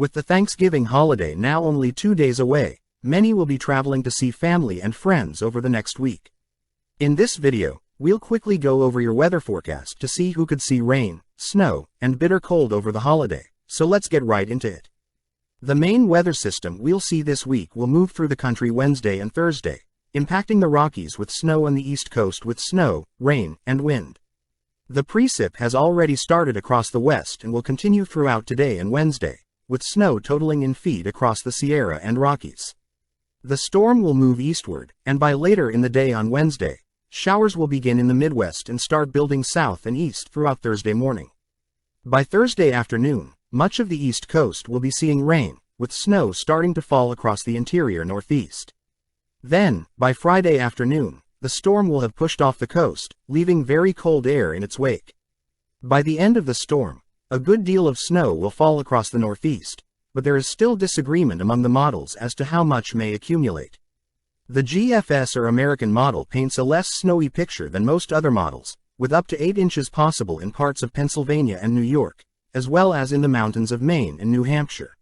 With the Thanksgiving holiday now only 2 days away, many will be traveling to see family and friends over the next week. In this video, we'll quickly go over your weather forecast to see who could see rain, snow, and bitter cold over the holiday, so let's get right into it. The main weather system we'll see this week will move through the country Wednesday and Thursday, impacting the Rockies with snow on the East Coast with snow, rain, and wind. The precip has already started across the west and will continue throughout today and Wednesday, with snow totaling in feet across the Sierra and Rockies. The storm will move eastward, and by later in the day on Wednesday, showers will begin in the Midwest and start building south and east throughout Thursday morning. By Thursday afternoon, much of the East Coast will be seeing rain, with snow starting to fall across the interior Northeast. Then, by Friday afternoon, the storm will have pushed off the coast, leaving very cold air in its wake. By the end of the storm, a good deal of snow will fall across the Northeast, but there is still disagreement among the models as to how much may accumulate. The GFS or American model paints a less snowy picture than most other models, with up to 8 inches possible in parts of Pennsylvania and New York, as well as in the mountains of Maine and New Hampshire.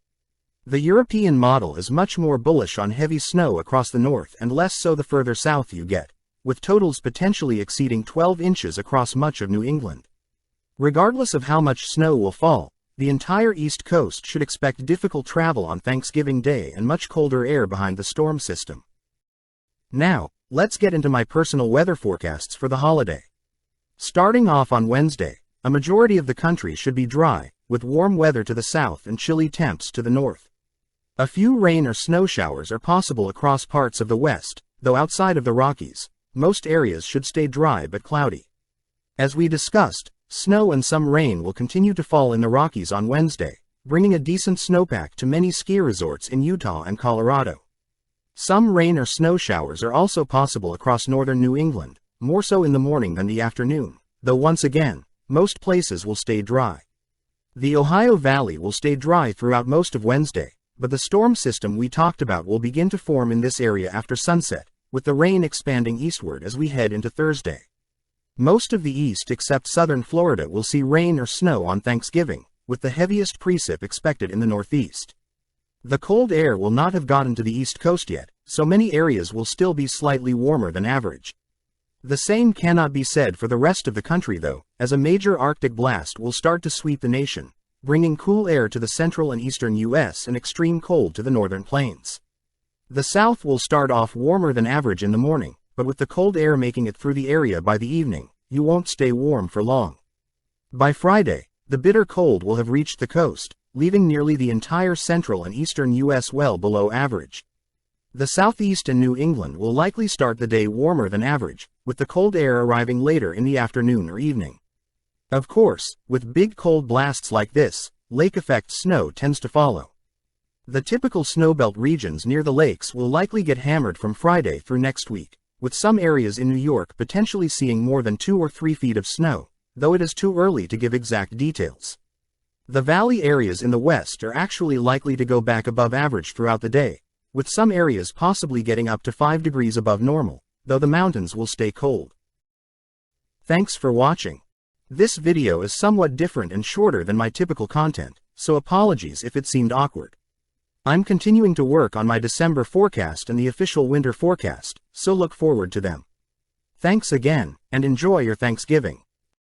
The European model is much more bullish on heavy snow across the north and less so the further south you get, with totals potentially exceeding 12 inches across much of New England. Regardless of how much snow will fall, the entire East Coast should expect difficult travel on Thanksgiving Day and much colder air behind the storm system. Now, let's get into my personal weather forecasts for the holiday. Starting off on Wednesday, a majority of the country should be dry, with warm weather to the south and chilly temps to the north. A few rain or snow showers are possible across parts of the west, though outside of the Rockies, most areas should stay dry but cloudy. As we discussed, snow and some rain will continue to fall in the Rockies on Wednesday, bringing a decent snowpack to many ski resorts in Utah and Colorado. Some rain or snow showers are also possible across northern New England, more so in the morning than the afternoon, though once again, most places will stay dry. The Ohio Valley will stay dry throughout most of Wednesday, but the storm system we talked about will begin to form in this area after sunset, with the rain expanding eastward as we head into Thursday. Most of the east except southern Florida will see rain or snow on Thanksgiving, with the heaviest precip expected in the northeast. The cold air will not have gotten to the East Coast yet, so many areas will still be slightly warmer than average. The same cannot be said for the rest of the country though, as a major Arctic blast will start to sweep the nation, bringing cool air to the central and eastern U.S. and extreme cold to the northern plains. The south will start off warmer than average in the morning, but with the cold air making it through the area by the evening, you won't stay warm for long. By Friday, the bitter cold will have reached the coast, leaving nearly the entire central and eastern U.S. well below average. The southeast and New England will likely start the day warmer than average, with the cold air arriving later in the afternoon or evening. Of course, with big cold blasts like this, lake effect snow tends to follow. The typical snowbelt regions near the lakes will likely get hammered from Friday through next week, with some areas in New York potentially seeing more than 2 or 3 feet of snow, though it is too early to give exact details. The valley areas in the west are actually likely to go back above average throughout the day, with some areas possibly getting up to 5 degrees above normal, though the mountains will stay cold. Thanks for watching. This video is somewhat different and shorter than my typical content, so apologies if it seemed awkward. I'm continuing to work on my December forecast and the official winter forecast, so look forward to them. Thanks again, and enjoy your Thanksgiving.